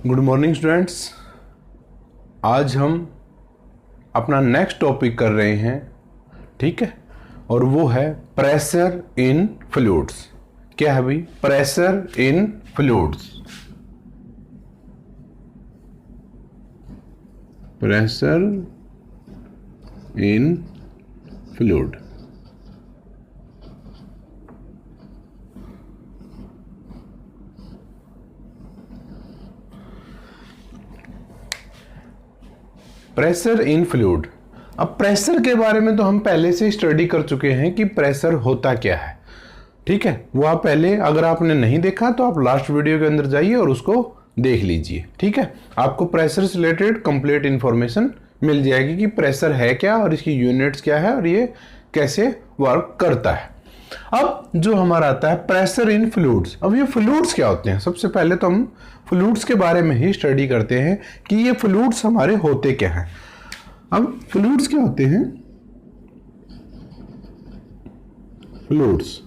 Good morning students. आज हम अपना नेक्स्ट टॉपिक कर रहे हैं, ठीक है, और वो है प्रेशर इन फ्लूइड्स। क्या है भाई? Pressure in fluids. Pressure in fluid. Pressure in fluid. अब प्रेशर के बारे में तो हम पहले से स्टडी कर चुके हैं कि प्रेशर होता क्या है, ठीक है। वो आप पहले, अगर आपने नहीं देखा तो आप लास्ट वीडियो के अंदर जाइए और उसको देख लीजिए, ठीक है। आपको प्रेशर से रिलेटेड कंप्लीट इंफॉर्मेशन मिल जाएगी कि प्रेशर है क्या और इसकी यूनिट्स क्या है और ये कैसे वर्क करता है। अब जो हमारा आता है प्रेशर इन फ्लूइड्स। अब ये फ्लूइड्स क्या होते हैं? सबसे पहले तो हम फ्लूइड्स के बारे में ही स्टडी करते हैं कि ये फ्लूइड्स हमारे होते क्या हैं। अब फ्लूइड्स क्या होते हैं? फ्लूइड्स,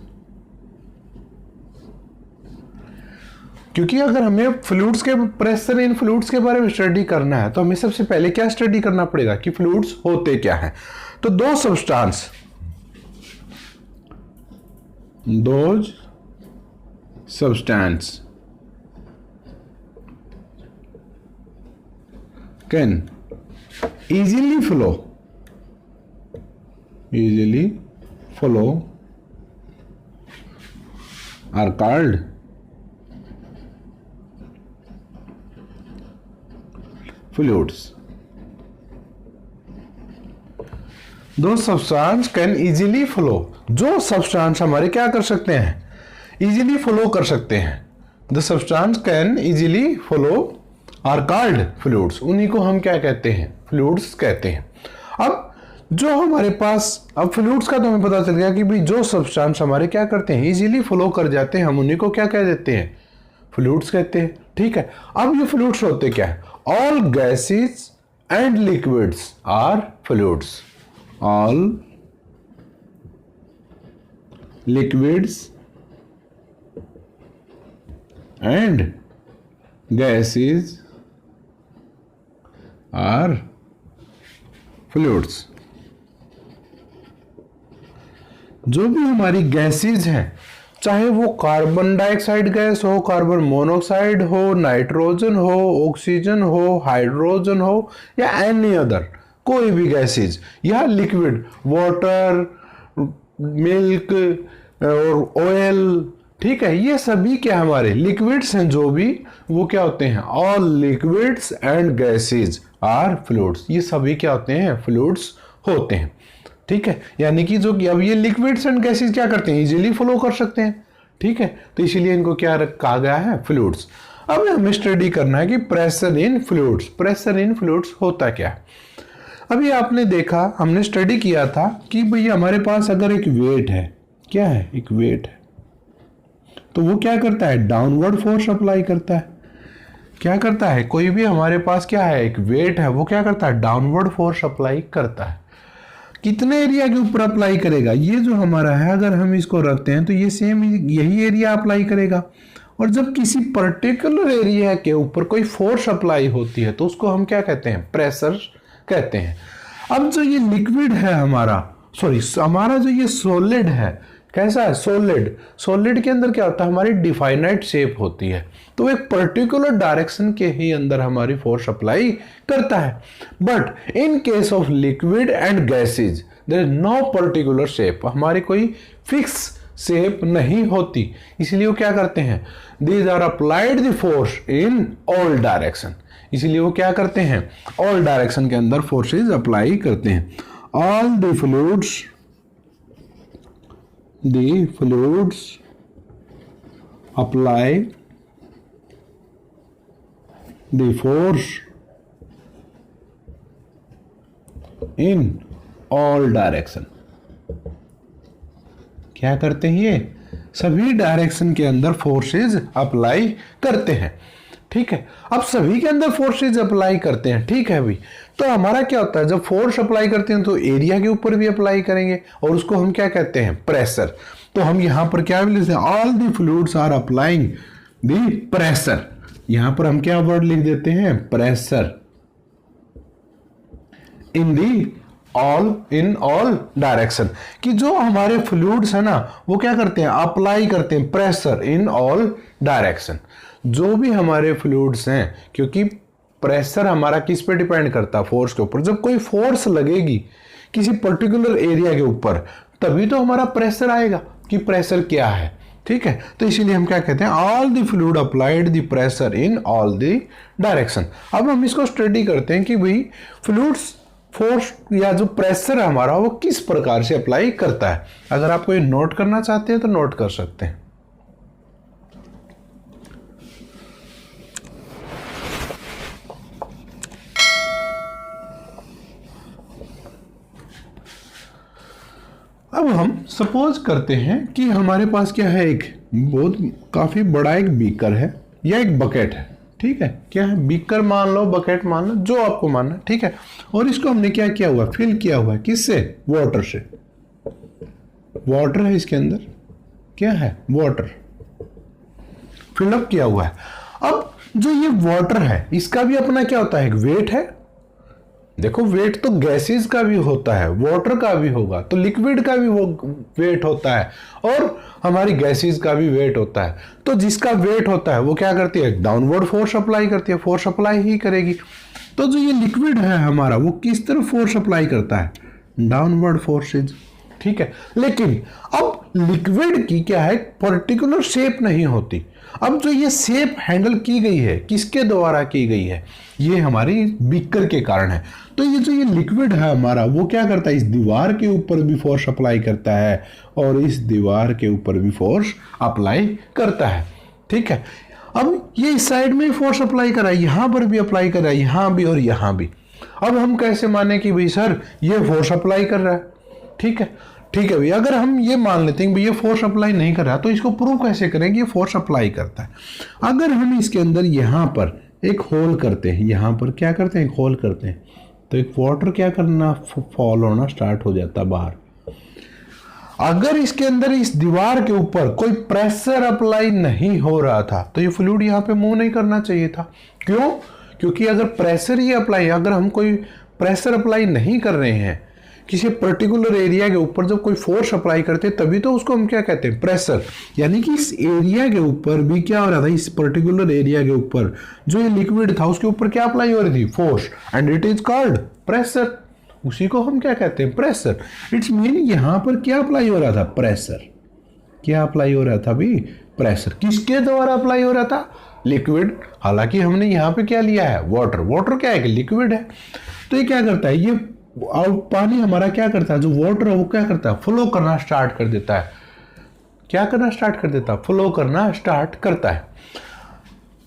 क्योंकि अगर हमें फ्लूइड्स के प्रेशर इन फ्लूइड्स के बारे में स्टडी करना है तो हमें सबसे पहले क्या स्टडी करना पड़ेगा कि फ्लूइड्स होते क्या हैं। तो दो substance, those substance can easily flow are called fluids. दो सब्सटेंस कैन इजीली फ्लो। जो सब्सटेंस हमारे क्या कर सकते हैं? इजीली फ्लो कर सकते हैं। The substance can easily flow are called fluids. उन्हीं को हम क्या कहते हैं? फ्लूइड्स कहते हैं। अब जो हमारे पास, अब फ्लूइड्स का तो हमें पता चल गया कि भाई जो सब्सटेंस हमारे क्या करते हैं? इजीली फ्लो कर जाते हैं, हम उन्हीं को क्या कह देते हैं? फ्लूइड्स कहते हैं, ठीक है। अब ये फ्लूइड्स होते क्या है? All gases and liquids are fluids. All liquids and gases are fluids. जो भी हमारी गैसेज हैं, चाहे वो कार्बन डाइऑक्साइड गैस हो, कार्बन मोनोऑक्साइड हो, नाइट्रोजन हो, ऑक्सीजन हो, हाइड्रोजन हो या एनी अदर कोई भी गैसेज, या लिक्विड, वाटर, मिल्क और ऑयल, ठीक है, ये सभी क्या हमारे लिक्विड्स हैं। जो भी वो क्या होते हैं? All liquids and gases are fluids. ये सभी क्या होते हैं? फ्लूइड्स होते हैं, ठीक है। यानी कि जो अब ये लिक्विड्स एंड गैसेज क्या करते हैं? इजीली फ्लो कर सकते हैं, ठीक है। तो इसीलिए इनको क्या कहा गया है? फ्लूइड्स। अब हमें स्टडी करना है कि pressure in fluids. Pressure in fluids होता क्या है? अभी आपने देखा, हमने स्टडी किया था कि भैया हमारे पास अगर एक वेट है, क्या है? एक वेट है, तो वो क्या करता है? डाउनवर्ड फोर्स अप्लाई करता है। क्या करता है? कोई भी हमारे पास क्या है? एक वेट है, वो क्या करता है? डाउनवर्ड फोर्स अप्लाई करता है। कितने एरिया के ऊपर अप्लाई करेगा? ये जो हमारा है, अगर हम इसको रखते हैं तो ये सेम यही एरिया अप्लाई करेगा। और जब किसी पर्टिकुलर एरिया के ऊपर कोई फोर्स अप्लाई होती है तो उसको हम क्या कहते हैं? प्रेशर कहते हैं। अब जो ये लिक्विड है हमारा जो ये सॉलिड है, कैसा है? सॉलिड के अंदर क्या होता है? हमारी डिफाइनाइट शेप होती है, तो एक पर्टिकुलर डायरेक्शन के ही अंदर हमारी फोर्स अप्लाई करता है। But in case of liquid and gases there is no particular shape. हमारी कोई फिक्स शेप नहीं होती, इसलिए वो क्या करते हैं? These are applied the force in all direction. इसीलिए वो क्या करते हैं? ऑल डायरेक्शन के अंदर फोर्सेज अप्लाई करते हैं। All the fluids apply the force in all direction. क्या करते हैं? ये सभी डायरेक्शन के अंदर फोर्सेज अप्लाई करते हैं, ठीक है। अब सभी के अंदर फोर्सेज अप्लाई करते हैं, ठीक है भाई। तो हमारा क्या होता है? जब फोर्स अप्लाई करते हैं तो एरिया के ऊपर भी अप्लाई करेंगे और उसको हम क्या कहते हैं? प्रेशर। तो हम यहां पर क्या भी लिखते हैं? All the fluids are applying the pressure. यहां पर हम क्या वर्ड लिख देते हैं, प्रेशर इन ऑल डायरेक्शन, कि जो हमारे फ्लूइड्स है ना वो क्या करते हैं, अप्लाई करते हैं प्रेशर इन ऑल डायरेक्शन। जो भी हमारे फ्लूइड्स हैं, क्योंकि प्रेशर हमारा किस पे डिपेंड करता है, फोर्स के ऊपर। जब कोई फोर्स लगेगी किसी पर्टिकुलर एरिया के ऊपर तभी तो हमारा प्रेशर आएगा कि प्रेशर क्या है, ठीक है। तो इसीलिए हम क्या कहते हैं, all the fluid applied the pressure in all the direction. अब हम इसको स्टडी करते हैं कि भाई फ्लूइड्स फोर्स या जो प्रेशर है हमारा वो किस प्रकार से अप्लाई करता है। अगर आपको ये नोट करना चाहते हैं तो नोट कर सकते हैं। अब हम सपोज करते हैं कि हमारे पास क्या है, एक बहुत काफी बड़ा एक बीकर है या एक बकेट है, ठीक है। क्या है, बीकर मान लो, बकेट मान लो, जो आपको मानना, ठीक है। और इसको हमने क्या किया हुआ, फिल किया हुआ है, किससे, वाटर से। वाटर है इसके अंदर, क्या है, वाटर फिलअप किया हुआ है। अब जो ये वाटर है इसका भी अपना क्या होता है, एक वेट है। देखो वेट तो गैसेस का भी होता है, वाटर का भी होगा, तो लिक्विड का भी वो वेट होता है और हमारी गैसेस का भी वेट होता है। तो जिसका वेट होता है वो क्या करती है, डाउनवर्ड फोर्स अप्लाई करती है, फोर्स अप्लाई ही करेगी। तो जो ये लिक्विड है हमारा वो किस तरफ फोर्स अप्लाई करता है, डाउनवर्ड फोर्सेज, ठीक है। लेकिन अब लिक्विड की क्या है, पर्टिकुलर शेप नहीं होती। अब जो ये शेप हैंडल की गई है किसके द्वारा की गई है, ये हमारी बीकर के कारण है। तो ये जो ये लिक्विड है हमारा वो क्या करता है, इस दीवार के ऊपर भी फोर्स अप्लाई करता है और इस दीवार के ऊपर भी फोर्स अप्लाई करता है, ठीक है। अब ये इस साइड में फोर्स अप्लाई कर रहा है, यहां पर भी अप्लाई कर रहा है, यहां भी और यहां भी। अब हम कैसे माने कि भाई सर ये फोर्स अप्लाई कर रहा है, ठीक है, ठीक है भैया। अगर हम ये मान लेते हैं कि ये फोर्स अप्लाई नहीं कर रहा तो इसको प्रूव कैसे करें कि ये फोर्स अप्लाई करता है। अगर हम इसके अंदर यहां पर एक होल करते हैं, यहां पर क्या करते हैं, एक होल करते हैं, तो एक वाटर क्या करना, फॉल होना स्टार्ट हो जाता है बाहर। अगर इसके अंदर इस दीवार के ऊपर कोई प्रेशर अप्लाई नहीं हो रहा था तो ये फ्लूइड यहां पे मूव नहीं करना चाहिए था। क्यों, क्योंकि अगर प्रेशर ही अप्लाई, अगर हम कोई प्रेशर अप्लाई नहीं कर रहे हैं किसी पर्टिकुलर एरिया के ऊपर, जब कोई फोर्स अप्लाई करते हैं तभी तो उसको हम क्या कहते हैं, प्रेशर। यानी कि इस एरिया के ऊपर भी क्या हो रहा था, इस पर्टिकुलर एरिया के ऊपर जो ये लिक्विड था उसके ऊपर क्या अप्लाई हो रही थी, force, and it is called pressure. उसी को हम क्या कहते हैं, प्रेशर। इट्स मीन यहां पर क्या अप्लाई हो रहा था, प्रेशर। क्या अप्लाई हो रहा था भाई, प्रेशर। किसके द्वारा अप्लाई हो रहा था, लिक्विड। हालांकि हमने यहां पे क्या लिया है, वाटर। वाटर क्या है कि लिक्विड है। तो ये क्या करता है, ये और पानी हमारा क्या करता है, जो वाटर है वो क्या करता है, फ्लो करना स्टार्ट कर देता है। क्या करना स्टार्ट कर देता है, फ्लो करना स्टार्ट करता है।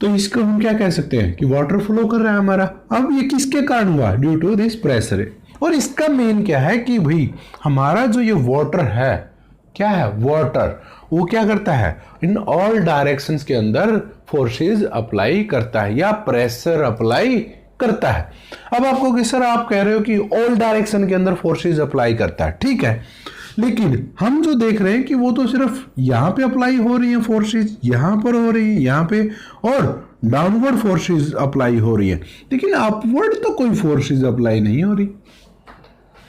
तो इसको हम क्या कह सकते हैं कि वाटर फ्लो कर रहा है हमारा। अब ये किसके कारण हुआ, ड्यू टू दिस प्रेशर। और इसका मेन क्या है कि भाई हमारा जो ये वाटर है, क्या है, वाटर, वो क्या करता है, इन ऑल डायरेक्शंस के अंदर फोर्सेस अप्लाई करता है या प्रेशर अप्लाई करता है। अब आपको कि सर आप कह रहे हो कि ऑल डायरेक्शन के अंदर फोर्सेस अप्लाई करता है, ठीक है, लेकिन हम जो देख रहे हैं कि वो तो सिर्फ यहां पे अप्लाई हो रही है फोर्सेस, यहां पर हो रही है, यहां पे, और डाउनवर्ड फोर्सेस अप्लाई हो रही है, लेकिन अपवर्ड तो कोई फोर्सेस अप्लाई नहीं हो रही।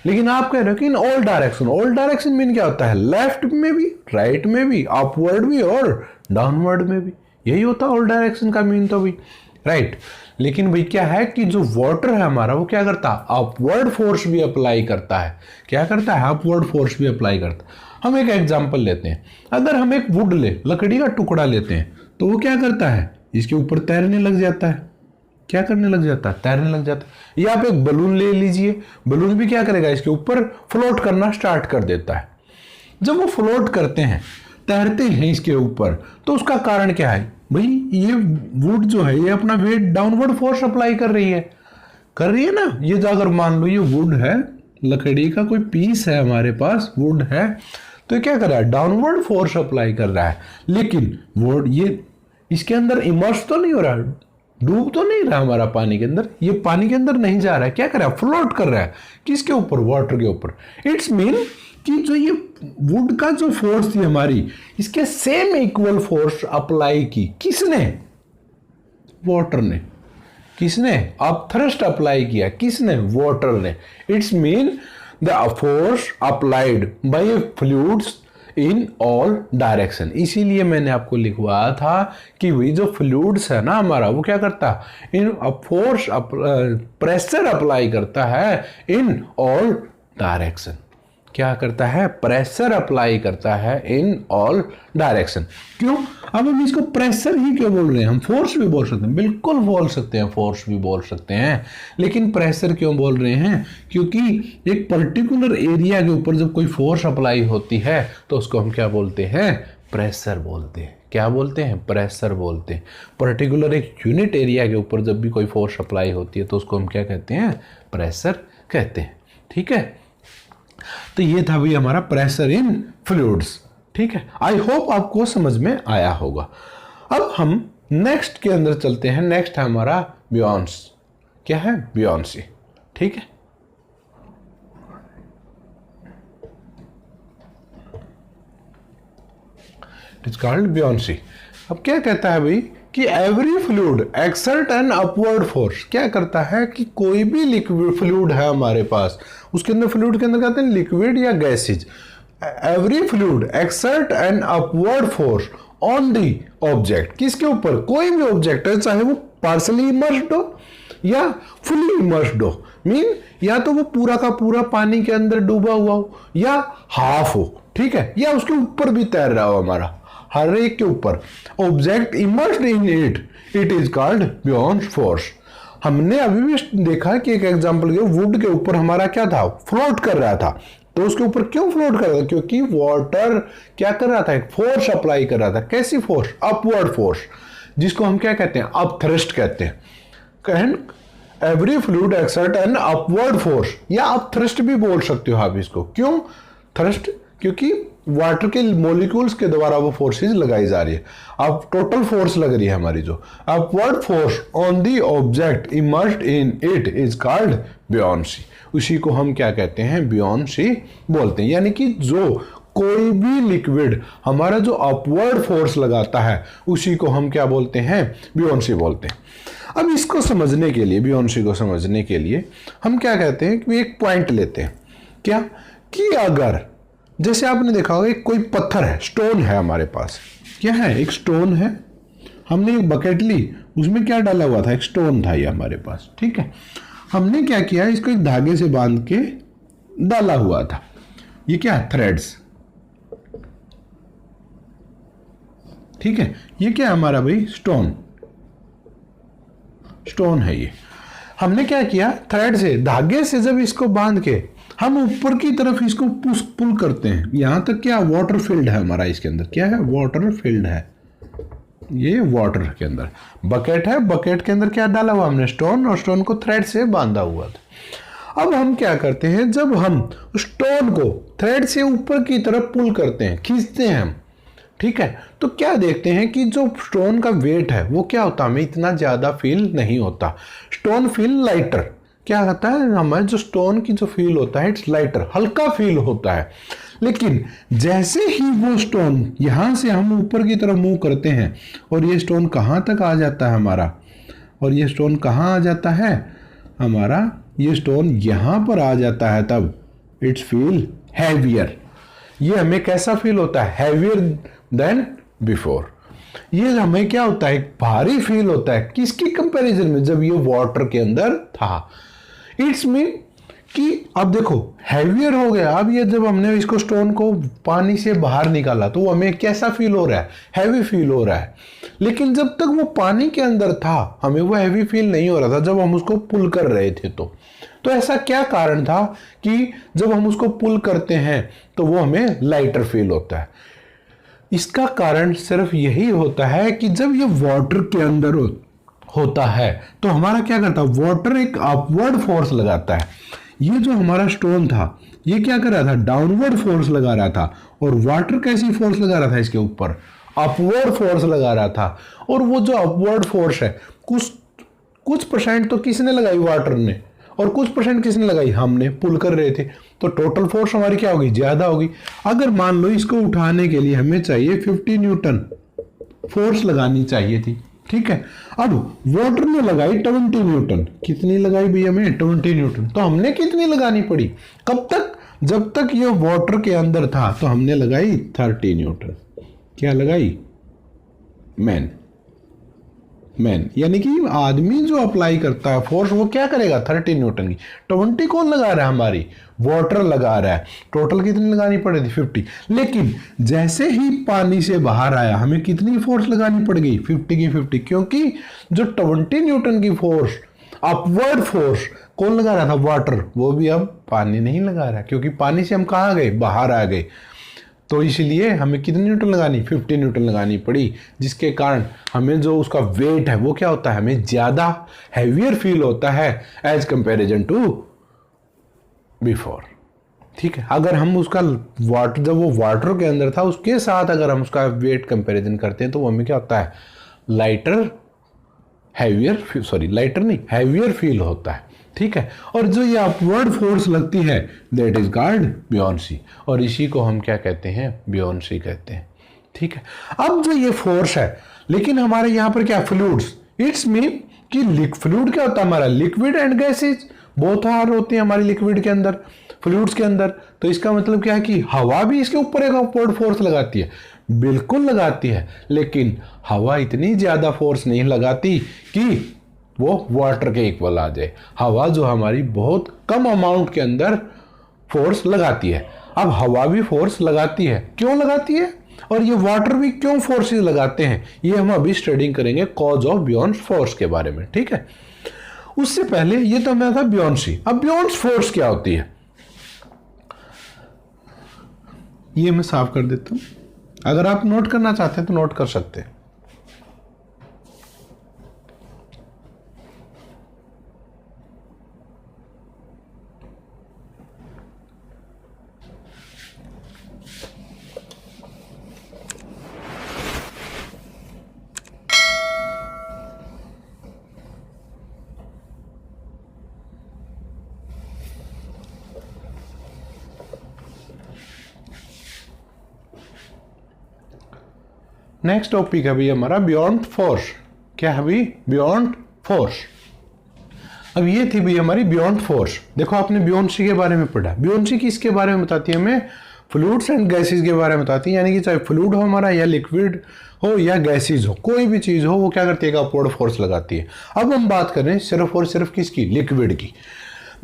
लेकिन आप कह रहे हो कि इन all direction, all direction mean क्या होता है, लेफ्ट में भी, राइट में भी, अपवर्ड भी और डाउनवर्ड में भी। यही होता है ऑल डायरेक्शन का मीन तो भी, राइट। लेकिन भाई क्या है कि जो वाटर है हमारा वो क्या करता है, अपवर्ड फोर्स भी अप्लाई करता है। क्या करता है, अपवर्ड फोर्स भी अप्लाई करता है। हम एक एग्जांपल लेते हैं, अगर हम एक वुड ले, लकड़ी का टुकड़ा लेते हैं, तो वो क्या करता है, इसके ऊपर तैरने लग जाता है। क्या करने लग जाता है, तैरने लग जाता है। या आप एक बलून ले लीजिए, बलून भी क्या करेगा, इसके ऊपर फ्लोट करना स्टार्ट कर देता है। जब वो फ्लोट करते हैं, तैरते हैं इसके ऊपर, तो उसका कारण क्या है भाई, ये वुड जो है ये अपना वेट डाउनवर्ड फोर्स अप्लाई कर रही है ना। ये जो अगर मान लो ये वुड है, लकड़ी का कोई पीस है हमारे पास, वुड है, तो क्या कर रहा है, डाउनवर्ड फोर्स अप्लाई कर रहा है। लेकिन वो ये इसके अंदर इमर्स तो नहीं हो रहा, डूब तो नहीं रहा हमारा पानी के अंदर, ये पानी के अंदर नहीं जा रहा है। क्या कर रहा है, फ्लोट कर रहा है, किसके ऊपर, वाटर के ऊपर। इट्स मीन कि जो ये वुड का जो फोर्स थी हमारी, इसके सेम इक्वल फोर्स अप्लाई की किसने, वाटर ने। किसने? अब थ्रस्ट अप्लाई किया, किसने? वाटर ने। It's mean the force applied by fluids in all direction. इसीलिए मैंने आपको लिखवाया था कि वही जो फ्लूइड्स है ना हमारा, वो क्या करता है? इन फोर्स प्रेशर अप्लाई करता है इन ऑल डायरेक्शन। क्या करता है? प्रेशर अप्लाई करता है इन ऑल डायरेक्शन। क्यों? अब हम इसको प्रेशर ही क्यों बोल रहे हैं? हम फोर्स भी बोल सकते हैं, बिल्कुल बोल सकते हैं, फोर्स भी बोल सकते हैं, लेकिन प्रेशर क्यों बोल रहे हैं? क्योंकि एक पर्टिकुलर एरिया के ऊपर जब कोई फोर्स अप्लाई होती है तो उसको हम क्या बोलते हैं? प्रेशर बोलते हैं। क्या बोलते हैं? प्रेशर बोलते हैं। पर्टिकुलर एक यूनिट एरिया के ऊपर जब भी कोई फोर्स अप्लाई होती है तो उसको हम क्या कहते हैं? प्रेशर कहते हैं। ठीक है, तो ये था भी हमारा प्रेशर इन फ्लूइड्स। ठीक है, आई होप आपको समझ में आया होगा। अब हम नेक्स्ट के अंदर चलते हैं। नेक्स्ट है हमारा बियॉन्स। क्या है? बियॉन्सी। ठीक है, इट्स कॉल्ड बियॉन्सी। अब क्या कहता है भाई कि every fluid exert an upward force. क्या करता है कि कोई भी लिक्विड फ्लूइड है हमारे पास, उसके अंदर फ्लूइड के अंदर कहते हैं लिक्विड या gases. Every fluid exert an upward force on the object. किसके ऊपर? कोई भी ऑब्जेक्ट है, चाहे वो पार्सली इमर्स्ड हो या फुली इमर्स्ड हो। मीन या तो वो पूरा का पूरा पानी के अंदर डूबा हुआ हो या हाफ हो। ठीक है, या उसके ऊपर भी तैर रहा हो हमारा, हर एक के ऊपर object immersed in it, it is called beyond force. हमने अभी भी देखा कि एक एग्जांपल के वुड के ऊपर हमारा क्या था? फ्लोट कर रहा था। तो उसके ऊपर क्यों फ्लोट कर रहा था? क्योंकि वाटर क्या कर रहा था? एक फोर्स अप्लाई कर रहा था। कैसी फोर्स? अपवर्ड फोर्स, जिसको हम क्या कहते हैं? अप थ्रस्ट कहते हैं। Every fluid exert an upward force, या अप थ्रस्ट भी बोल सकते हो आप इसको। क्यों थ्रस्ट? क्योंकि वाटर के मॉलिक्यूल्स के द्वारा वो फोर्सेज लगाई जा रही है। अब टोटल फोर्स लग रही है हमारी जो upward force on the object immersed in it is called buoyancy. उसी को हम क्या कहते हैं? बियॉन्सी बोलते हैं। यानी कि जो कोई भी लिक्विड हमारा जो अपवर्ड फोर्स लगाता है उसी को हम क्या बोलते हैं? बियॉन्सी बोलते हैं। अब इसको समझने के लिए, बियॉन्सी को समझने के लिए हम क्या कहते हैं कि एक पॉइंट लेते हैं। क्या? कि अगर जैसे आपने देखा होगा कोई पत्थर है, स्टोन है हमारे पास। क्या है? एक स्टोन है। हमने एक बकेट ली, उसमें क्या डाला हुआ था? एक स्टोन था ये हमारे पास। ठीक है, हमने क्या किया? इसको एक धागे से बांध के डाला हुआ था। ये क्या है? थ्रेड्स। ठीक है, ये क्या है हमारा भाई? स्टोन। स्टोन है ये। हमने क्या किया? थ्रेड से, धागे से जब इसको बांध के हम ऊपर की तरफ इसको पुश पुल करते हैं, यहां तक क्या वाटर फील्ड है हमारा। इसके अंदर क्या है? वाटर फील्ड है। ये वाटर के अंदर बकेट है, बकेट के अंदर क्या डाला हुआ हमने? स्टोन, और स्टोन को थ्रेड से बांधा हुआ था। अब हम क्या करते हैं? जब हम स्टोन को थ्रेड से ऊपर की तरफ पुल करते हैं, खींचते हैं हम, ठीक है, तो क्या देखते हैं कि जो स्टोन का वेट है वो क्या होता है? हमें इतना ज्यादा फील नहीं होता। Stone feel lighter. क्या होता है? हमारे जो स्टोन की जो फील होता है इट्स लाइटर, हल्का फील होता है। लेकिन जैसे ही वो स्टोन यहां से हम ऊपर की तरफ मूव करते हैं और ये स्टोन कहां तक आ जाता है हमारा, और ये स्टोन कहां आ जाता है हमारा? ये स्टोन यहां पर आ जाता है, तब इट्स फील हैवियर। ये हमें कैसा फील होता है? Heavier than before. ये हमें क्या होता है? भारी फील होता है। किसकी कंपैरिजन में? जब ये वाटर के अंदर था। इट्स मीन कि अब देखो हैवियर हो गया। अब ये जब हमने इसको स्टोन को पानी से बाहर निकाला तो हमें कैसा फील हो रहा है? हैवी फील हो रहा है। लेकिन जब तक वो पानी के अंदर था हमें वो हैवी फील नहीं हो रहा था, जब हम उसको पुल कर रहे थे। तो ऐसा क्या कारण था कि जब हम उसको पुल करते हैं तो वो हमें लाइटर फील होता है? इसका कारण सिर्फ यही होता है कि जब ये वाटर के अंदर होता है तो हमारा क्या करता है? वाटर एक अपवर्ड फोर्स लगाता है। ये जो हमारा स्टोन था ये क्या कर रहा था? डाउनवर्ड फोर्स लगा रहा था। और वाटर कैसी फोर्स लगा रहा था इसके ऊपर? अपवर्ड फोर्स लगा रहा था। और वो जो अपवर्ड फोर्स है कुछ परसेंट तो किसने लगाई? वाटर ने। और कुछ परसेंट किसने लगाई? हमने। पुल कर रहे थे। तो टोटल फोर्स हमारी क्या होगी? ज्यादा होगी। अगर मान लो इसको उठाने के लिए हमें चाहिए 50 न्यूटन फोर्स लगानी चाहिए थी, ठीक है। अब वाटर ने लगाई 20 न्यूटन, कितनी लगाई भैया हमें 20 न्यूटन, तो हमने कितनी लगानी पड़ी, कब तक, जब तक ये वाटर के अंदर था, तो हमने लगाई 30 न्यूटन। क्या लगाई, मैन यानी कि आदमी जो अप्लाई करता है फोर्स वो क्या करेगा 30 न्यूटन की। 20 कौन लगा रहा है, हमारी वाटर लगा रहा है। टोटल कितनी लगानी पड़ेगी 50, लेकिन जैसे ही पानी से बाहर आया हमें कितनी फोर्स लगानी पड़ गई 50 की 50, क्योंकि जो 20 न्यूटन की फोर्स अपवर्ड फोर्स कौन लगा रहा था, वाटर, वो भी अब पानी नहीं लगा रहा, क्योंकि पानी से हम कहाँ गए, बाहर आ गए। तो इसलिए हमें कितनी न्यूटन लगानी, 50 न्यूटन लगानी पड़ी, जिसके कारण हमें जो उसका वेट है वो क्या होता है, हमें ज़्यादा हैवियर फील होता है एज कंपेरिजन टू बिफोर। ठीक है, अगर हम उसका वाटर, जब वो वाटर के अंदर था उसके साथ अगर हम उसका वेट कंपेरिजन करते हैं तो वो हमें क्या होता है, लाइटर हैवियर फील होता है। ठीक है, और जो ये अपवर्ड फोर्स लगती है दैट इज कॉल्ड बियोंसी, और इसी को हम क्या कहते हैं, बियोंसी कहते हैं। ठीक है, अब जो ये फोर्स है, लेकिन हमारे यहाँ पर क्या फ्लूइड्स, इट्स मीन कि फ्लूइड क्या होता है हमारा, liquid and gases both are होते हैं हमारी लिक्विड के अंदर, फ्लूइड्स के अंदर। तो इसका मतलब क्या है कि हवा भी इसके ऊपर एक अपवर्ड फोर्स लगाती है, बिल्कुल लगाती है, लेकिन हवा इतनी ज्यादा फोर्स नहीं लगाती कि वो वाटर के इक्वल आ जाए। हवा जो हमारी बहुत कम अमाउंट के अंदर फोर्स लगाती है। अब हवा भी फोर्स लगाती है, क्यों लगाती है, और ये वाटर भी क्यों फोर्सेस लगाते हैं, ये हम अभी स्टडी करेंगे कॉज ऑफ बियॉन्ड फोर्स के बारे में। ठीक है, उससे पहले ये तो हमारा था बियॉन्सी। अब बियॉन्ड फोर्स क्या होती है, ये मैं साफ कर देता हूं, अगर आप नोट करना चाहते हैं तो नोट कर सकते हैं। नेक्स्ट टॉपिक है भाई हमारा बियॉन्ड फोर्स। क्या है भाई, बियॉन्ड फोर्स। अब ये थी भाई हमारी बियॉन्ड फोर्स। देखो आपने बियोंसी के बारे में पढ़ा, बियोंसी किसके बारे में बताती है, हमें फ्लूइड्स एंड गैसेस के बारे में बताती है, यानी कि चाहे फ्लूइड हो हमारा या लिक्विड हो या गैसेस हो, कोई भी चीज हो, वो क्या करती है, अपवर्ड फोर्स लगाती है। अब हम बात करें सिर्फ और सिर्फ किसकी, लिक्विड की।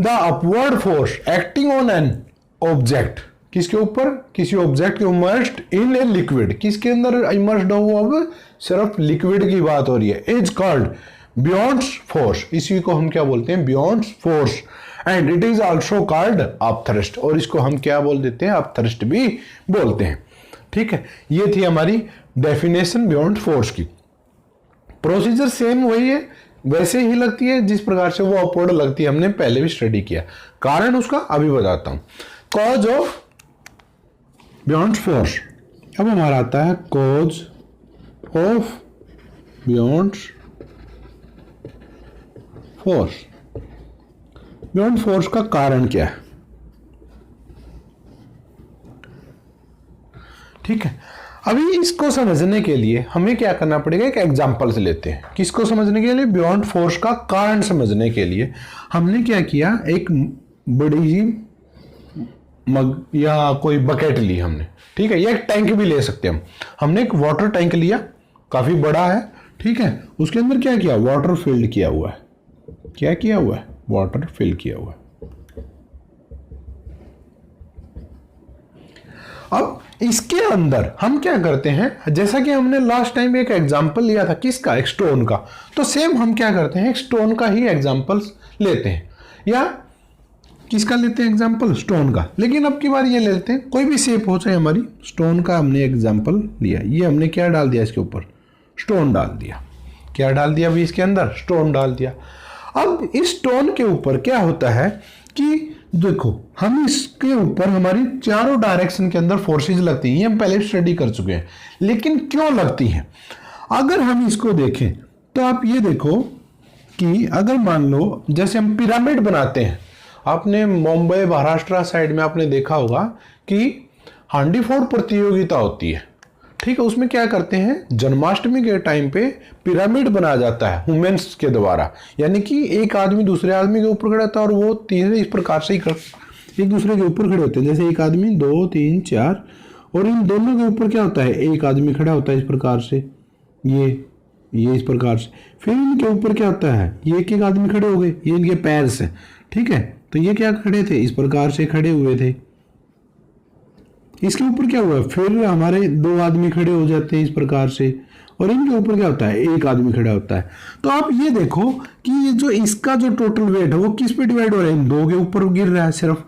The upward force acting on an object, किसके ऊपर, किसी object immersed in a liquid, किसके अंदर इमर्स्ड हो, अब सिर्फ लिक्विड की बात हो रही है, इज कॉल्ड बियॉन्ड फोर्स। इसी को हम क्या बोलते हैं, beyond force, and it is also called upthrust, और इसको हम क्या बोल देते हैं, अपथ्रस्ट भी बोलते हैं। ठीक है, ये थी हमारी डेफिनेशन बियॉन्ड फोर्स की। प्रोसीजर सेम वही है, वैसे ही लगती है जिस प्रकार से वो अपवर्ड लगती है, हमने पहले भी स्टडी किया। कारण उसका अभी बताता हूं। कॉज ऑफ बियॉन्ड फोर्स, अब हमारा आता है cause of beyond force. Beyond force का कारण क्या है, ठीक है। अभी इसको समझने के लिए हमें क्या करना पड़ेगा, एक एग्जांपल से लेते हैं। किसको समझने के लिए, बियॉन्ड फोर्स का कारण समझने के लिए हमने क्या किया, एक बड़ी ही मग या कोई बकेट ली हमने, ठीक है, या एक टैंक भी ले सकते हैं हमने एक वाटर टैंक लिया, काफी बड़ा है, ठीक है। उसके अंदर क्या किया, वाटर फिल्ड किया हुआ है। क्या किया हुआ है, वाटर फिल किया हुआ है। अब इसके अंदर हम क्या करते हैं, जैसा कि हमने लास्ट टाइम एक एग्जांपल लिया था किसका, एक स्टोन का, तो सेम हम क्या करते हैं, एक स्टोन का ही एग्जांपल्स लेते हैं, या किसका लेते हैं एग्जांपल, स्टोन का। लेकिन अब की बार ये ले लेते हैं, कोई भी शेप हो चाहे हमारी, स्टोन का हमने एग्जांपल लिया, ये हमने क्या डाल दिया इसके ऊपर, स्टोन डाल दिया। क्या डाल दिया अभी इसके अंदर, स्टोन डाल दिया। अब इस स्टोन के ऊपर क्या होता है कि देखो, हम इसके ऊपर हमारी चारों डायरेक्शन के अंदर फोर्सेज लगती हैं, ये हम पहले स्टडी कर चुके हैं। लेकिन क्यों लगती हैं, अगर हम इसको देखें तो आप ये देखो कि अगर मान लो जैसे हम पिरामिड बनाते हैं, आपने मुंबई महाराष्ट्र साइड में आपने देखा होगा कि हांडी फोड़ प्रतियोगिता होती है, ठीक है, उसमें क्या करते हैं, जन्माष्टमी के टाइम पे पिरामिड बनाया जाता है वुमेन्स के द्वारा, यानी कि एक आदमी दूसरे आदमी के ऊपर खड़ा होता है और वो तीसरे इस प्रकार से ही एक दूसरे के ऊपर खड़े होते हैं। जैसे एक आदमी 2 3 4 और इन दोनों के ऊपर क्या होता है, एक आदमी खड़ा होता है इस प्रकार से, ये इस प्रकार से। फिर इनके ऊपर क्या होता है, ये एक एक आदमी खड़े हो गए, ये इनके पैर से, ठीक है। तो ये क्या खड़े थे, इस प्रकार से खड़े हुए थे। इसके ऊपर क्या हुआ, फिर हमारे 2 आदमी खड़े हो जाते हैं इस प्रकार से, और इनके ऊपर क्या होता है, एक आदमी खड़ा होता है। तो आप ये देखो कि ये जो इसका जो टोटल वेट है वो किस पे डिवाइड हो रहा है, इन 2 के ऊपर गिर रहा है सिर्फ।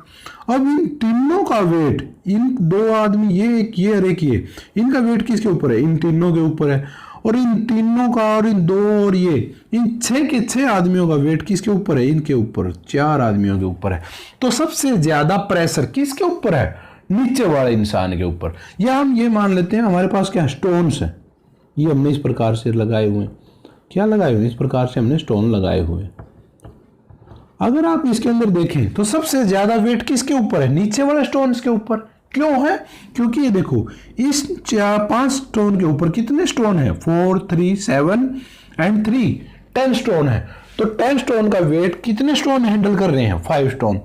अब इन तीनों का वेट, इन 2 आदमी, ये एक ये और एक ये, इनका वेट किसके ऊपर है, इन तीनों के ऊपर है। और इन तीनों का और इन 2 और ये इन 6 के 6 आदमियों का वेट किसके ऊपर है, इनके ऊपर, 4 आदमियों के ऊपर है। तो सबसे ज्यादा प्रेशर किसके ऊपर है, नीचे वाले इंसान के ऊपर। या हम ये मान लेते हैं हमारे पास क्या स्टोन्स है, ये हमने इस प्रकार से लगाए हुए हैं, क्या लगाए हुए, इस प्रकार से हमने स्टोन लगाए हुए हैं। अगर आप इसके अंदर देखें तो सबसे ज्यादा वेट किसके ऊपर है, नीचे वाले स्टोन्स के ऊपर। क्यों है, क्योंकि ये देखो इस 5 स्टोन के ऊपर कितने स्टोन है, 4 3 7 एंड 3 10 स्टोन है। तो 10 स्टोन का वेट कितने स्टोन हैंडल कर रहे हैं, 5 स्टोन।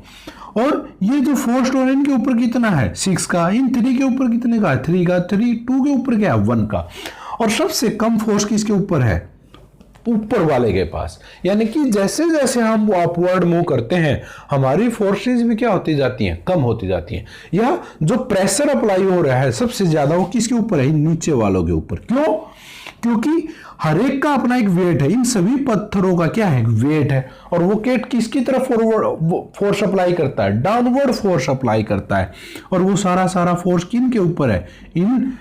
और ये जो 4 स्टोन है इनके ऊपर कितना है, 6 का। इन 3 के ऊपर कितने का है, 3 का। 2 के ऊपर क्या है, 1 का। और सबसे कम फोर्स किसके ऊपर है, ऊपर वाले के पास। यानी कि जैसे जैसे हम अपवर्ड मूव करते हैं हमारी फोर्सेस भी क्या होती जाती हैं, कम होती जाती हैं। या जो प्रेशर अप्लाई हो रहा है सबसे ज्यादा वो किसके ऊपर है, नीचे वालों के ऊपर। क्यों, क्योंकि हर एक का अपना एक वेट है, इन सभी पत्थरों का क्या है, वेट है। और वो वेट किसकी तरफ फोर्स अप्लाई करता है, डाउनवर्ड फोर्स अप्लाई करता है। और वो सारा फोर्स किन के ऊपर है, इन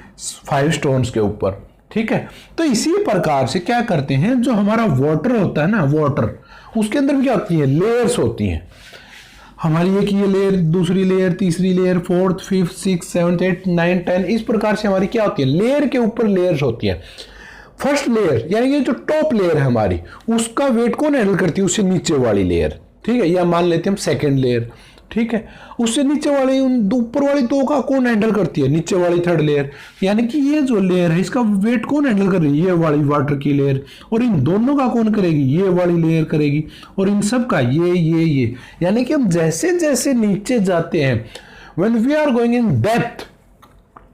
5 स्टोन्स के ऊपर। ठीक है, तो इसी प्रकार से क्या करते हैं, जो हमारा वाटर होता है ना, वाटर, उसके अंदर क्या होती है, लेयर्स होती हैं हमारी। एक ये लेयर, दूसरी लेयर, तीसरी layer, 4th 5th 6th 7th 8th 9th 10, इस प्रकार से हमारी क्या होती है, लेयर के ऊपर लेयर्स होती है। फर्स्ट लेयर यानी ये जो टॉप लेयर है हमारी, उसका वेट कौन हैंडल करती है, उससे नीचे वाली लेयर। ठीक है, या मान लेते हैं हम सेकेंड लेयर। ठीक है, उससे नीचे वाली, उन ऊपर वाली 2 का कौन हैंडल करती है, नीचे वाली 3rd लेयर। यानी कि ये जो लेयर है इसका वेट कौन हैंडल कर रही है, ये वाली वाटर की लेयर। और इन दोनों का कौन करेगी, ये वाली लेयर करेगी। और इन सब का ये। यानी कि हम जैसे जैसे नीचे जाते हैं, when we are going in depth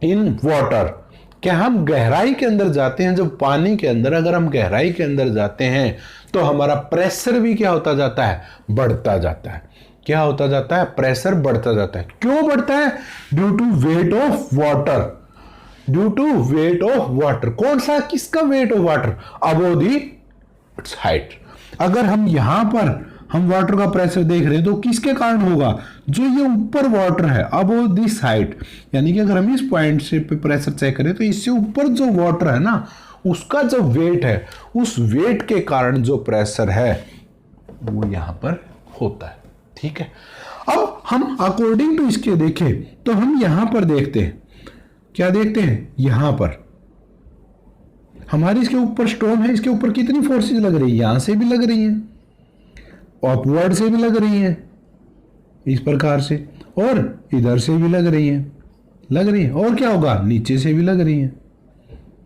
in water, क्या हम गहराई के अंदर जाते हैं, जब पानी के अंदर अगर हम गहराई के अंदर जाते हैं तो हमारा प्रेशर भी क्या होता जाता है, बढ़ता जाता है। क्या होता जाता है, प्रेशर बढ़ता जाता है। क्यों बढ़ता है, due to weight of water. Due to weight of water, कौन सा, किसका weight of water, above the its height. अगर हम यहां पर हम वाटर का प्रेशर देख रहे हैं तो किसके कारण होगा, जो ये ऊपर वाटर है अबव दिस हाइट। यानी कि अगर हम इस पॉइंट से पे प्रेशर चेक करें तो इससे ऊपर जो वाटर है ना, उसका जो वेट है, उस वेट के कारण जो प्रेशर है वो यहां पर होता है। ठीक है, अब हम अकॉर्डिंग टू इसके देखें तो हम यहां पर देखते हैं, क्या देखते हैं, यहां पर हमारी इसके ऊपर स्टोन है, इसके ऊपर कितनी फोर्सेस लग रही है, यहां से भी लग रही हैं, अपवर्ड से भी लग रही हैं इस प्रकार से, और इधर से भी लग रही हैं, और क्या होगा, नीचे से भी लग रही हैं,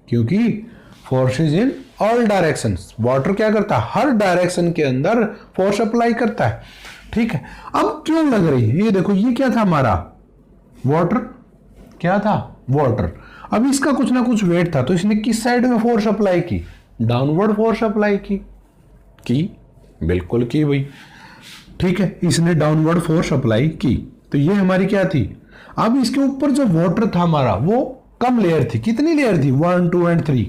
क्योंकि forces in all directions. Water क्या करता है, हर डायरेक्शन के अंदर फोर्स अप्लाई करता है। ठीक है, अब क्यों लग रही है, ये देखो, ये क्या था हमारा, वाटर, क्या था, वाटर। अब इसका कुछ ना कुछ वेट था, तो इसने किस साइड में फोर्स अप्लाई की, डाउनवर्ड फोर्स अप्लाई की बिल्कुल की भाई। ठीक है, इसने डाउनवर्ड फोर्स अप्लाई की, तो ये हमारी क्या थी। अब इसके ऊपर जो वाटर था हमारा वो कम लेयर थी, कितनी लेयर थी, 1 2 एंड 3।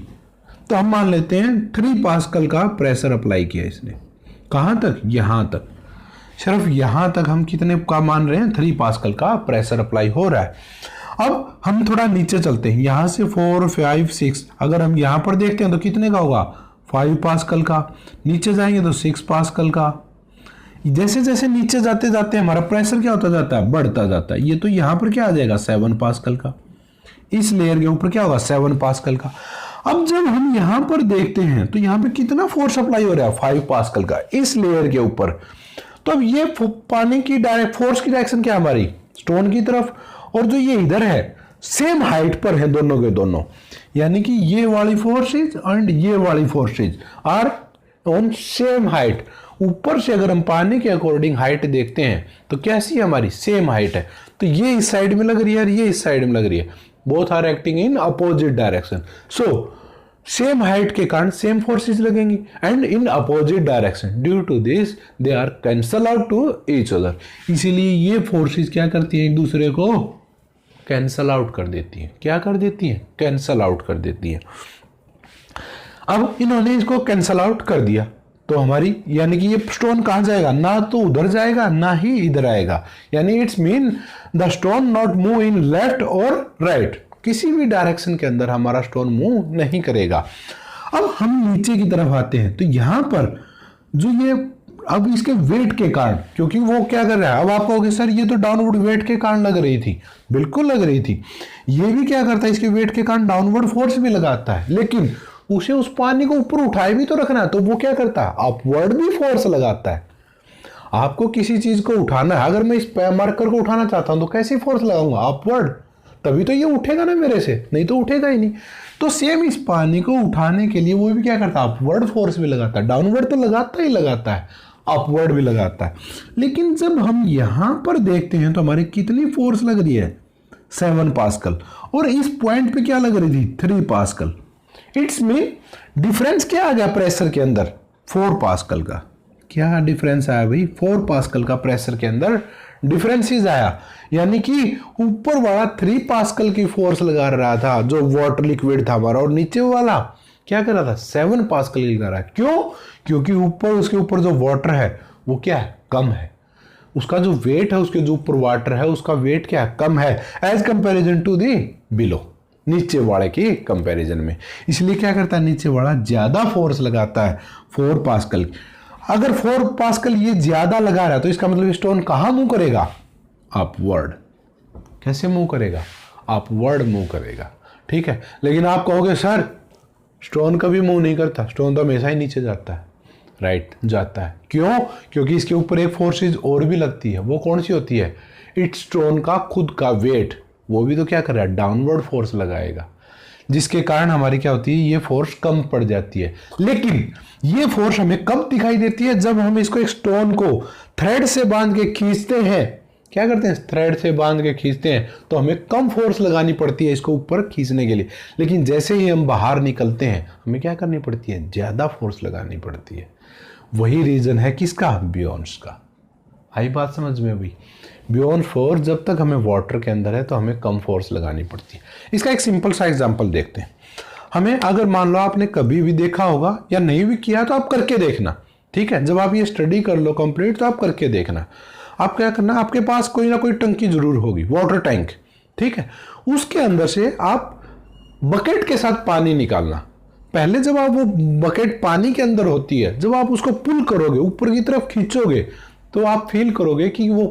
तो हम मान लेते हैं 3 पास्कल का प्रेशर अप्लाई किया इसने, कहां तक, यहां तक। सिर्फ यहां तक हम कितने का मान रहे हैं, 3 पास्कल का प्रेशर अप्लाई हो रहा है। अब हम थोड़ा नीचे चलते हैं, यहां से 4 5 6, अगर हम यहां पर देखते हैं तो कितने का होगा, 5 पास्कल का। नीचे जाएंगे तो 6 पास्कल का। जैसे जैसे नीचे जाते जाते हमारा प्रेशर क्या होता जाता है, बढ़ता जाता है। ये तो यहां पर क्या आ जाएगा, 7 पास्कल का। इस लेयर के ऊपर क्या होगा, 7 पास्कल का। अब जब हम यहां पर देखते हैं तो यहां पे कितना फोर्स अप्लाई हो रहा है, 5 पास्कल का इस लेयर के ऊपर। तो अब ये पानी की डायरेक्ट फोर्स की डायरेक्शन क्या हमारी, स्टोन की तरफ, और जो ये इधर है सेम हाइट पर है दोनों के दोनों, यानी कि ये वाली फोर्सेज एंड ये वाली forces are on same height. ऊपर से अगर हम पानी के अकॉर्डिंग हाइट देखते हैं तो कैसी है हमारी, सेम हाइट है। तो ये इस साइड में लग रही है और ये इस साइड में लग रही है, both are acting in opposite direction. So same height के कारण सेम फोर्सेस लगेंगी and in opposite direction, due to this they are cancel out to each other. इसीलिए ये फोर्सेस क्या करती हैं, एक दूसरे को कैंसल आउट कर देती हैं। क्या कर देती हैं, कैंसल आउट कर देती हैं। अब इन्होंने इसको कैंसल आउट कर दिया तो हमारी, यानी कि ये स्टोन कहाँ जाएगा, ना तो उधर जाएगा ना ही इधर आएगा, यानी it's mean the stone not move in left और राइट, किसी भी डायरेक्शन के अंदर हमारा स्टोन मूव नहीं करेगा। अब हम नीचे की तरफ आते हैं तो यहां पर जो ये, अब इसके वेट के कारण, क्योंकि वो क्या कर रहा है, अब आप कहोगे सर ये तो डाउनवर्ड वेट के कारण लग रही थी, बिल्कुल लग रही थी। ये भी क्या करता है, इसके वेट के कारण डाउनवर्ड फोर्स भी लगाता है, लेकिन उसे उस पानी को ऊपर उठाए भी तो रखना है, तो वो क्या करता है, अपवर्ड भी फोर्स लगाता है। आपको किसी चीज को उठाना है, अगर मैं इस मार्कर को उठाना चाहता हूं तो कैसी फोर्स लगाऊंगा, अपवर्ड, तभी तो ये उठेगा ना मेरे से, नहीं तो उठेगा ही नहीं। तो सेम इस पानी को उठाने के लिए वो भी क्या करता है, अपवर्ड फोर्स भी लगाता है। डाउनवर्ड तो लगाता है, अपवर्ड भी लगाता है। लेकिन जब हम यहां पर देखते हैं तो हमारी कितनी फोर्स लग रही है, 7 पास्कल, और इस पॉइंट पे क्या लग रही थी, 3 पास्कल। इट्स में डिफरेंस क्या आ गया प्रेशर के अंदर, 4 पास्कल का। क्या डिफरेंस आया भाई, 4 पास्कल का प्रेशर के अंदर डिफरेंसेस आया, यानी कि ऊपर वाला 3 पास्कल की फोर्स लगा रहा था जो वाटर लिक्विड था हमारा, और नीचे वाला क्या कर रहा था, 7 पास्कल की लगा रहा है। क्यों, क्योंकि ऊपर, उसके ऊपर जो वाटर है वो क्या है, कम है, उसका जो वेट है, उसके जो ऊपर वाटर है उसका वेट क्या है, कम है, as comparison to the below, नीचे वाले की कंपैरिजन में। इसलिए क्या करता है, नीचे वाला ज्यादा फोर्स लगाता है 4 पास्कल। अगर 4 पास्कल ये ज्यादा लगा रहा है तो इसका मतलब स्टोन कहां मूव करेगा, अपवर्ड। कैसे मूव करेगा, अपवर्ड मूव करेगा, ठीक है। लेकिन आप कहोगे सर स्टोन कभी मूव नहीं करता, स्टोन तो हमेशा ही नीचे जाता है, राइट, जाता है। क्यों, क्योंकि इसके ऊपर एक फोर्सेज और भी लगती है, वो कौन सी होती है, इट्स स्टोन का खुद का वेट, वो भी तो क्या कर रहा है, डाउनवर्ड फोर्स लगाएगा, जिसके कारण हमारी क्या होती है, ये फोर्स कम पड़ जाती है। लेकिन ये फोर्स हमें कब दिखाई देती है, जब हम इसको एक स्टोन को थ्रेड से बांध के खींचते हैं। क्या करते हैं, थ्रेड से बांध के खींचते हैं तो हमें कम फोर्स लगानी पड़ती है इसको ऊपर खींचने के लिए। लेकिन जैसे ही हम बाहर निकलते हैं हमें क्या करनी पड़ती है, ज्यादा फोर्स लगानी पड़ती है। वही रीजन है किसका, बियॉन्ड्स का। आई बात समझ में अभी, बियॉन्ड फोर्स जब तक हमें वाटर के अंदर है तो हमें कम फोर्स लगानी पड़ती है। इसका एक सिंपल सा एग्जांपल देखते हैं। हमें, अगर मान लो आपने कभी भी देखा होगा या नहीं भी किया तो आप करके देखना, ठीक है। जब आप ये स्टडी कर लो कंप्लीट तो आप करके देखना। आप क्या करना, आपके पास कोई ना कोई टंकी जरूर होगी, वाटर टैंक, ठीक है। उसके अंदर से आप बकेट के साथ पानी निकालना। पहले जब आप वो बकेट पानी के अंदर होती है, जब आप उसको पुल करोगे, ऊपर की तरफ खींचोगे, तो आप फील करोगे कि वो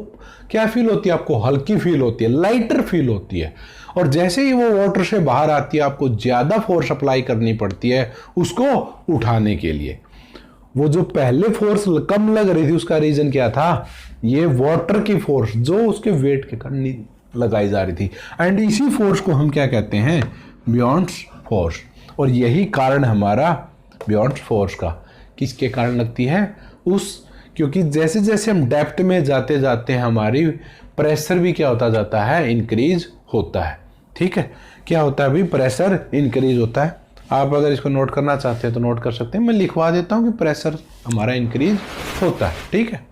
क्या फील होती है, आपको हल्की फील होती है, लाइटर फील होती है। और जैसे ही वो वाटर से बाहर आती है आपको ज्यादा फोर्स अप्लाई करनी पड़ती है उसको उठाने के लिए। वो जो पहले फोर्स कम लग रही थी उसका रीजन क्या था, ये वाटर की फोर्स जो उसके वेट के कारण लगाई जा रही थी। एंड इसी फोर्स को हम क्या कहते हैं, बियॉन्ड्स फोर्स। और यही कारण हमारा बियॉन्ड्स फोर्स का किसके कारण लगती है, उस, क्योंकि जैसे जैसे हम डेप्थ में जाते जाते हैं हमारी प्रेशर भी क्या होता जाता है, इंक्रीज होता है, ठीक है। क्या होता है अभी, प्रेशर इंक्रीज होता है। आप अगर इसको नोट करना चाहते हैं तो नोट कर सकते हैं, मैं लिखवा देता हूं कि प्रेशर हमारा इंक्रीज होता है, ठीक है।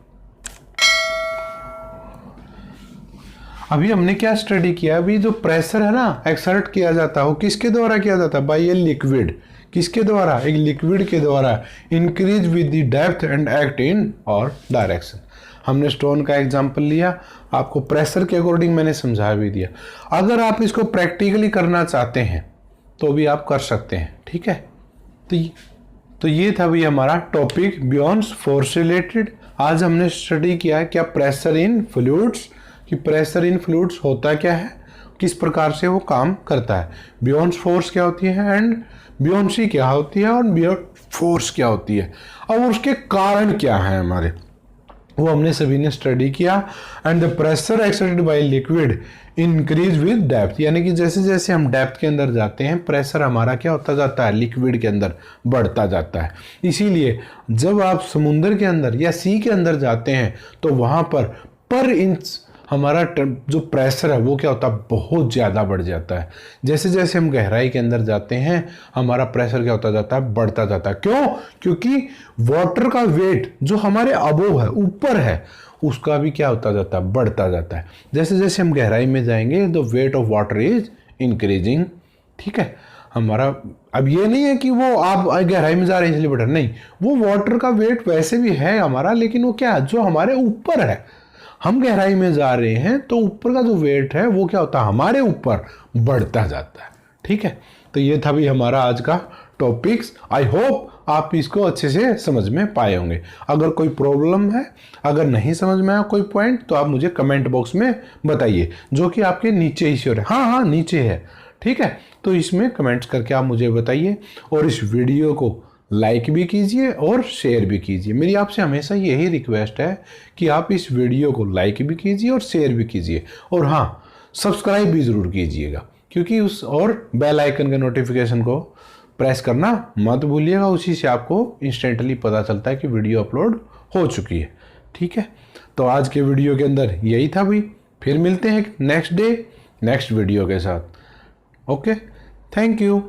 अभी हमने क्या स्टडी किया, अभी जो प्रेशर है ना एक्सर्ट किया जाता है वो किसके द्वारा किया जाता है, बाय ए लिक्विड। किसके द्वारा, एक लिक्विड के द्वारा, increase with the depth and act in और डायरेक्शन। हमने स्टोन का एग्जांपल लिया, आपको प्रेशर के अकॉर्डिंग मैंने समझा भी दिया। अगर आप इसको प्रैक्टिकली करना चाहते हैं तो भी आप कर सकते हैं, ठीक है। तो ये था भी हमारा टॉपिक बियॉन्ड्स फोर्स रिलेटेड। आज हमने स्टडी किया है क्या प्रेशर इन फ्लूइड्स, कि प्रेशर इन फ्लूइड्स होता क्या है, किस प्रकार से वो काम करता है, बियॉन्ड्स फोर्स क्या होती है एंड बियॉन्सी क्या होती है और बियॉन्ड फोर्स क्या होती है, और उसके कारण क्या है हमारे। वो हमने सभी ने स्टडी किया। And the pressure exerted by liquid increase with depth, यानी कि जैसे जैसे हम डेप्थ के अंदर जाते हैं प्रेशर हमारा क्या होता जाता है, लिक्विड के अंदर बढ़ता जाता है। इसीलिए जब आप समुद्र के अंदर या सी के अंदर जाते हैं तो वहाँ पर इंच हमारा जो प्रेशर है वो क्या होता है, बहुत ज़्यादा बढ़ जाता है। जैसे जैसे हम गहराई के अंदर जाते हैं हमारा प्रेशर क्या होता जाता है, बढ़ता जाता है। क्यों? क्योंकि वाटर का वेट जो हमारे अबोव है, ऊपर है, उसका भी क्या होता जाता है, बढ़ता जाता है। जैसे जैसे हम गहराई में जाएंगे the wait of water is increasing. ठीक है, हमारा अब ये नहीं है कि वो आप गहराई में जा रहे हैं इसलिए बढ़ रहा, नहीं, वो वाटर का वेट वैसे भी है हमारा, लेकिन वो क्या है, जो हमारे ऊपर है, हम गहराई में जा रहे हैं तो ऊपर का जो वेट है वो क्या होता है, हमारे ऊपर बढ़ता जाता है। ठीक है, तो ये था भी हमारा आज का टॉपिक्स। आई होप आप इसको अच्छे से समझ में पाए होंगे। अगर कोई प्रॉब्लम है, अगर नहीं समझ में आया कोई पॉइंट, तो आप मुझे कमेंट बॉक्स में बताइए, जो कि आपके नीचे ही श्योर है। हाँ नीचे है। ठीक है, तो इसमें कमेंट्स करके आप मुझे बताइए, और इस वीडियो को लाइक भी कीजिए और शेयर भी कीजिए। मेरी आपसे हमेशा यही रिक्वेस्ट है कि आप इस वीडियो को लाइक भी कीजिए और शेयर भी कीजिए, और हाँ, सब्सक्राइब भी ज़रूर कीजिएगा, क्योंकि उस और बेल आइकन के नोटिफिकेशन को प्रेस करना मत भूलिएगा। उसी से आपको इंस्टेंटली पता चलता है कि वीडियो अपलोड हो चुकी है। ठीक है, तो आज के वीडियो के अंदर यही था भी। फिर मिलते हैं नेक्स्ट डे नेक्स्ट वीडियो के साथ। Okay, thank you.